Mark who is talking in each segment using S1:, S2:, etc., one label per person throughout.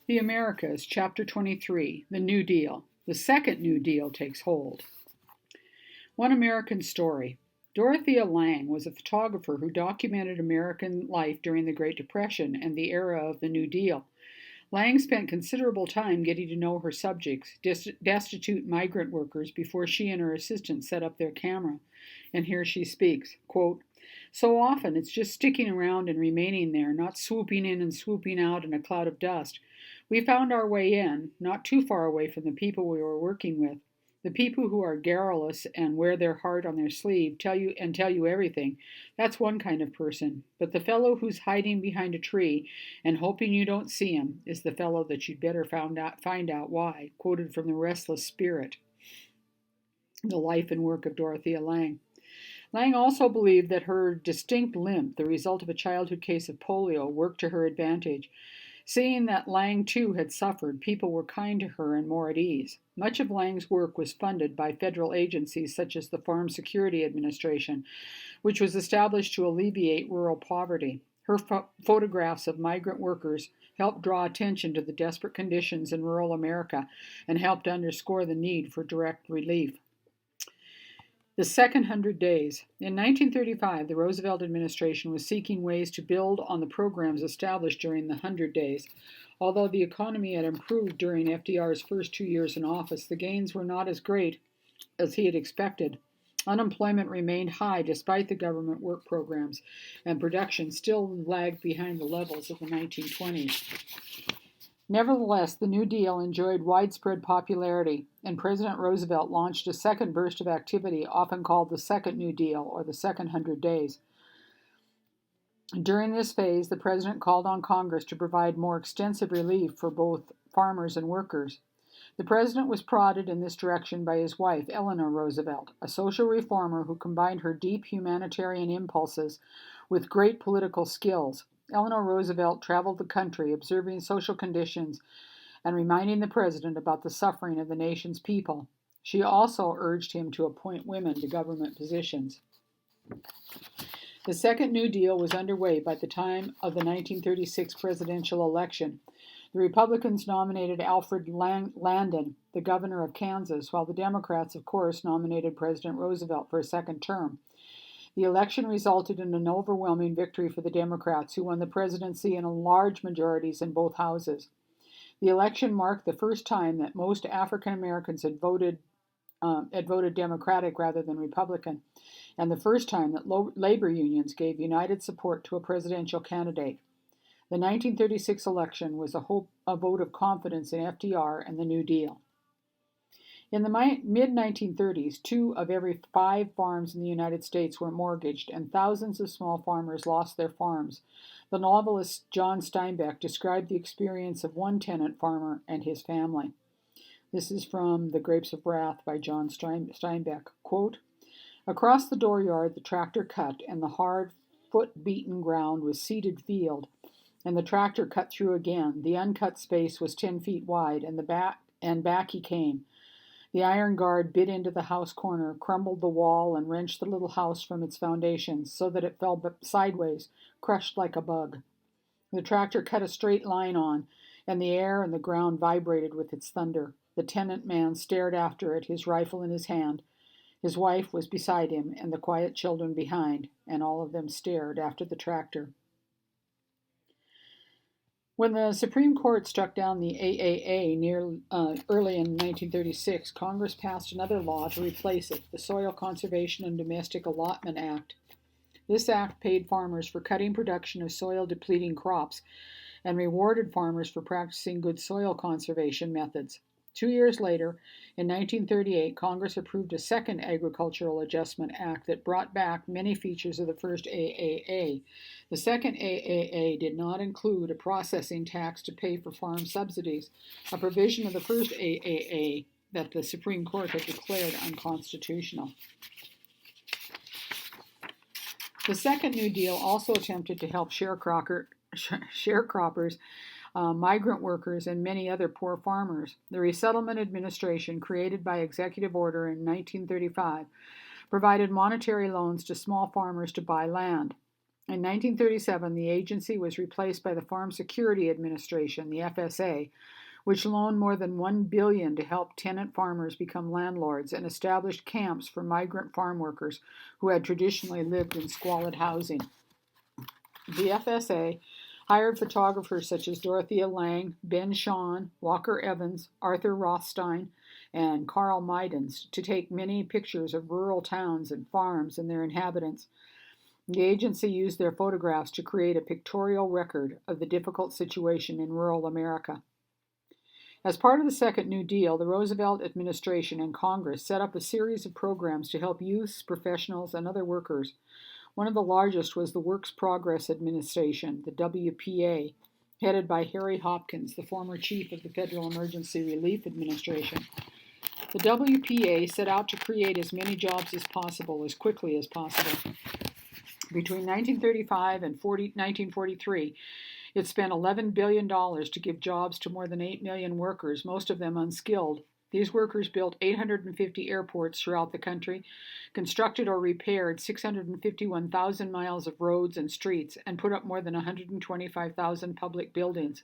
S1: The Americas, Chapter 23, The New Deal. The Second New Deal takes hold. One American story. Dorothea Lange was a photographer who documented American life during the Great Depression and the era of the New Deal. Lange spent considerable time getting to know her subjects, destitute migrant workers, before she and her assistant set up their camera. And here she speaks, quote, "So often it's just sticking around and remaining there, not swooping in and swooping out in a cloud of dust. We found our way in, not too far away from the people we were working with. The people who are garrulous and wear their heart on their sleeve, tell you everything. That's one kind of person. But the fellow who's hiding behind a tree and hoping you don't see him is the fellow that you'd better find out why," quoted from The Restless Spirit, the life and work of Dorothea Lange. Lange also believed that her distinct limp, the result of a childhood case of polio, worked to her advantage. Seeing that Lange too had suffered, people were kind to her and more at ease. Much of Lange's work was funded by federal agencies such as the Farm Security Administration, which was established to alleviate rural poverty. Her photographs of migrant workers helped draw attention to the desperate conditions in rural America and helped underscore the need for direct relief. The Second 100 Days. In 1935, the Roosevelt administration was seeking ways to build on the programs established during the 100 Days. Although the economy had improved during FDR's first 2 years in office, the gains were not as great as he had expected. Unemployment remained high despite the government work programs, and production still lagged behind the levels of the 1920s. Nevertheless, the New Deal enjoyed widespread popularity, and President Roosevelt launched a second burst of activity, often called the Second New Deal or the Second 100 Days. During this phase, the president called on Congress to provide more extensive relief for both farmers and workers. The president was prodded in this direction by his wife, Eleanor Roosevelt, a social reformer who combined her deep humanitarian impulses with great political skills. Eleanor Roosevelt traveled the country, observing social conditions and reminding the president about the suffering of the nation's people. She also urged him to appoint women to government positions. The Second New Deal was underway by the time of the 1936 presidential election. The Republicans nominated Alfred Landon, the governor of Kansas, while the Democrats, of course, nominated President Roosevelt for a second term. The election resulted in an overwhelming victory for the Democrats, who won the presidency in large majorities in both houses. The election marked the first time that most African Americans had voted Democratic rather than Republican, and the first time that labor unions gave united support to a presidential candidate. The 1936 election was a vote of confidence in FDR and the New Deal. In the mid-1930s, 2 of every 5 farms in the United States were mortgaged, and thousands of small farmers lost their farms. The novelist John Steinbeck described the experience of one tenant farmer and his family. This is from The Grapes of Wrath by John Steinbeck. Quote, "Across the dooryard the tractor cut, and the hard, foot-beaten ground was seeded field, and the tractor cut through again. The uncut space was 10 feet wide, and back he came. The iron guard bit into the house corner, crumbled the wall, and wrenched the little house from its foundations so that it fell sideways, crushed like a bug. The tractor cut a straight line on, and the air and the ground vibrated with its thunder. The tenant man stared after it, his rifle in his hand. His wife was beside him, and the quiet children behind, and all of them stared after the tractor." When the Supreme Court struck down the AAA early in 1936, Congress passed another law to replace it, the Soil Conservation and Domestic Allotment Act. This act paid farmers for cutting production of soil-depleting crops and rewarded farmers for practicing good soil conservation methods. 2 years later, in 1938, Congress approved a second Agricultural Adjustment Act that brought back many features of the first AAA. The second AAA did not include a processing tax to pay for farm subsidies, a provision of the first AAA that the Supreme Court had declared unconstitutional. The Second New Deal also attempted to help sharecroppers, migrant workers, and many other poor farmers. The Resettlement Administration, created by executive order in 1935, provided monetary loans to small farmers to buy land. In 1937, the agency was replaced by the Farm Security Administration, the FSA, which loaned more than $1 billion to help tenant farmers become landlords and established camps for migrant farm workers who had traditionally lived in squalid housing. The FSA hired photographers such as Dorothea Lange, Ben Shahn, Walker Evans, Arthur Rothstein, and Carl Meidens to take many pictures of rural towns and farms and their inhabitants. The agency used their photographs to create a pictorial record of the difficult situation in rural America. As part of the Second New Deal, the Roosevelt administration and Congress set up a series of programs to help youths, professionals, and other workers. One of the largest was the Works Progress Administration, the WPA, headed by Harry Hopkins, the former chief of the Federal Emergency Relief Administration. The WPA set out to create as many jobs as possible, as quickly as possible. Between 1935 and 1943, it spent $11 billion to give jobs to more than 8 million workers, most of them unskilled. These workers built 850 airports throughout the country, constructed or repaired 651,000 miles of roads and streets, and put up more than 125,000 public buildings.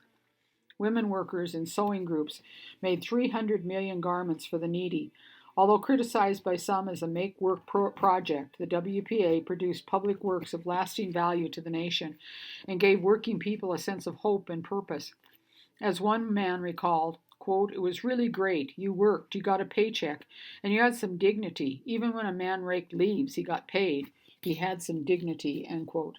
S1: Women workers in sewing groups made 300 million garments for the needy. Although criticized by some as a make-work project, the WPA produced public works of lasting value to the nation and gave working people a sense of hope and purpose. As one man recalled, quote, "It was really great. You worked, you got a paycheck, and you had some dignity. Even when a man raked leaves, he got paid. He had some dignity," end quote.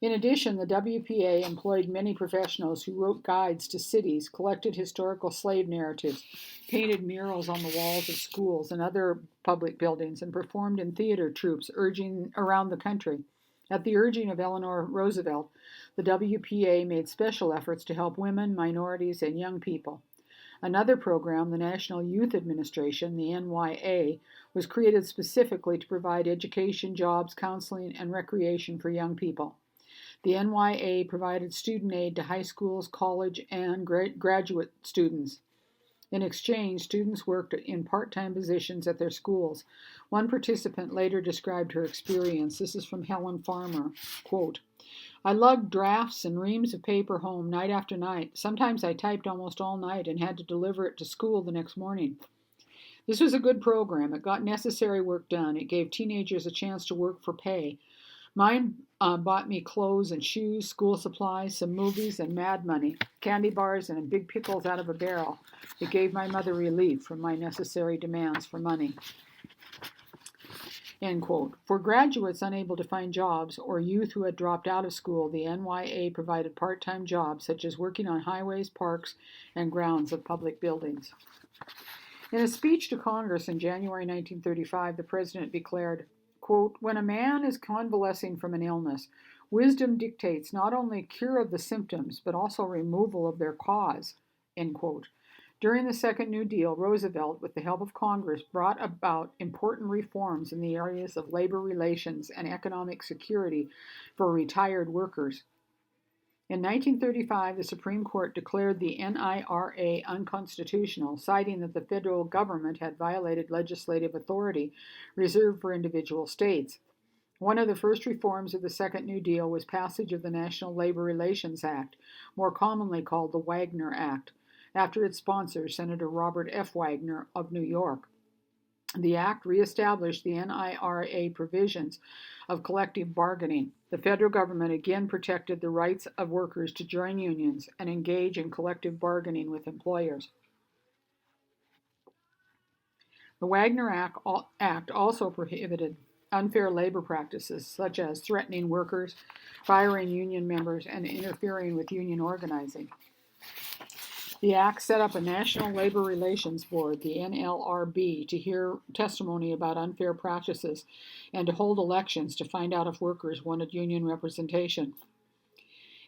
S1: In addition, the WPA employed many professionals who wrote guides to cities, collected historical slave narratives, painted murals on the walls of schools and other public buildings, and performed in theater troupes around the country. At the urging of Eleanor Roosevelt, the WPA made special efforts to help women, minorities, and young people. Another program, the National Youth Administration, the NYA, was created specifically to provide education, jobs, counseling, and recreation for young people. The NYA provided student aid to high schools, college, and graduate students. In exchange, students worked in part-time positions at their schools. One participant later described her experience. This is from Helen Farmer. Quote, "I lugged drafts and reams of paper home night after night. Sometimes I typed almost all night and had to deliver it to school the next morning. This was a good program. It got necessary work done. It gave teenagers a chance to work for pay. Mine bought me clothes and shoes, school supplies, some movies, and mad money, candy bars, and big pickles out of a barrel. It gave my mother relief from my necessary demands for money." End quote. For graduates unable to find jobs or youth who had dropped out of school, the NYA provided part-time jobs such as working on highways, parks, and grounds of public buildings. In a speech to Congress in January 1935, the president declared, quote, "When a man is convalescing from an illness, wisdom dictates not only cure of the symptoms, but also removal of their cause," end quote. During the Second New Deal, Roosevelt, with the help of Congress, brought about important reforms in the areas of labor relations and economic security for retired workers. In 1935, the Supreme Court declared the NIRA unconstitutional, citing that the federal government had violated legislative authority reserved for individual states. One of the first reforms of the Second New Deal was passage of the National Labor Relations Act, more commonly called the Wagner Act, after its sponsor, Senator Robert F. Wagner of New York. The act reestablished the NIRA provisions of collective bargaining. The federal government again protected the rights of workers to join unions and engage in collective bargaining with employers. The Wagner Act also prohibited unfair labor practices such as threatening workers, firing union members, and interfering with union organizing. The Act set up a National Labor Relations Board, the NLRB, to hear testimony about unfair practices and to hold elections to find out if workers wanted union representation.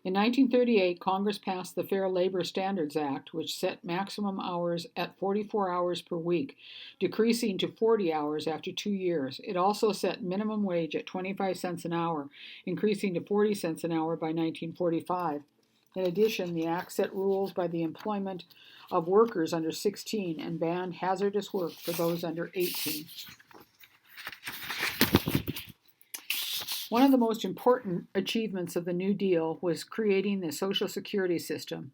S1: In 1938, Congress passed the Fair Labor Standards Act, which set maximum hours at 44 hours per week, decreasing to 40 hours after 2 years. It also set minimum wage at 25 cents an hour, increasing to 40 cents an hour by 1945. In addition, the Act set rules by the employment of workers under 16 and banned hazardous work for those under 18. One of the most important achievements of the New Deal was creating the Social Security system.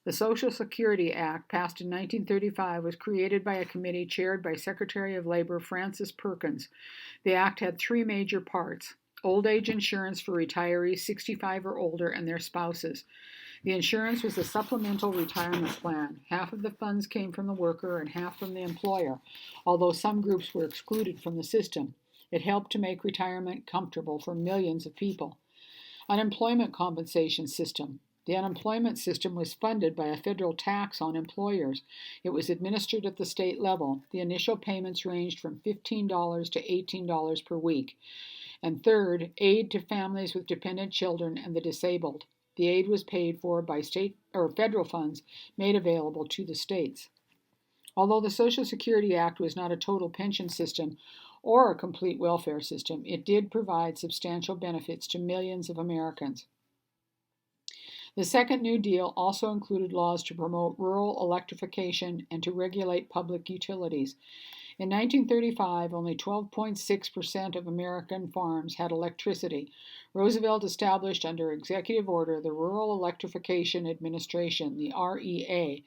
S1: The Social Security Act, passed in 1935, was created by a committee chaired by Secretary of Labor Francis Perkins. The act had three major parts: old age insurance for retirees 65 or older and their spouses. The insurance was a supplemental retirement plan. Half of the funds came from the worker and half from the employer, although some groups were excluded from the system. It helped to make retirement comfortable for millions of people. Unemployment compensation system. The unemployment system was funded by a federal tax on employers. It was administered at the state level. The initial payments ranged from $15 to $18 per week. And third, aid to families with dependent children and the disabled. The aid was paid for by state or federal funds made available to the states. Although the Social Security Act was not a total pension system or a complete welfare system, it did provide substantial benefits to millions of Americans. The Second New Deal also included laws to promote rural electrification and to regulate public utilities. In 1935, only 12.6% of American farms had electricity. Roosevelt established under executive order the Rural Electrification Administration, the REA,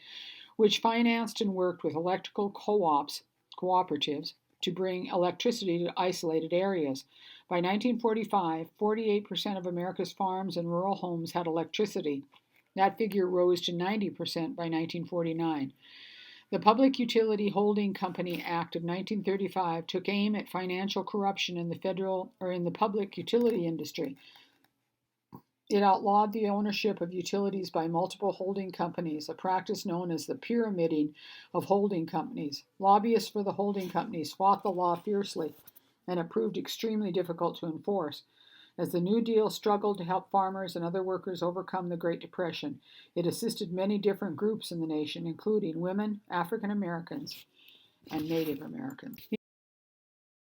S1: which financed and worked with electrical cooperatives to bring electricity to isolated areas. By 1945, 48% of America's farms and rural homes had electricity. That figure rose to 90% by 1949. The Public Utility Holding Company Act of 1935 took aim at financial corruption in the public utility industry. It outlawed the ownership of utilities by multiple holding companies, a practice known as the pyramiding of holding companies. Lobbyists for the holding companies fought the law fiercely, and it proved extremely difficult to enforce. As the New Deal struggled to help farmers and other workers overcome the Great Depression, it assisted many different groups in the nation, including women, African Americans, and Native Americans.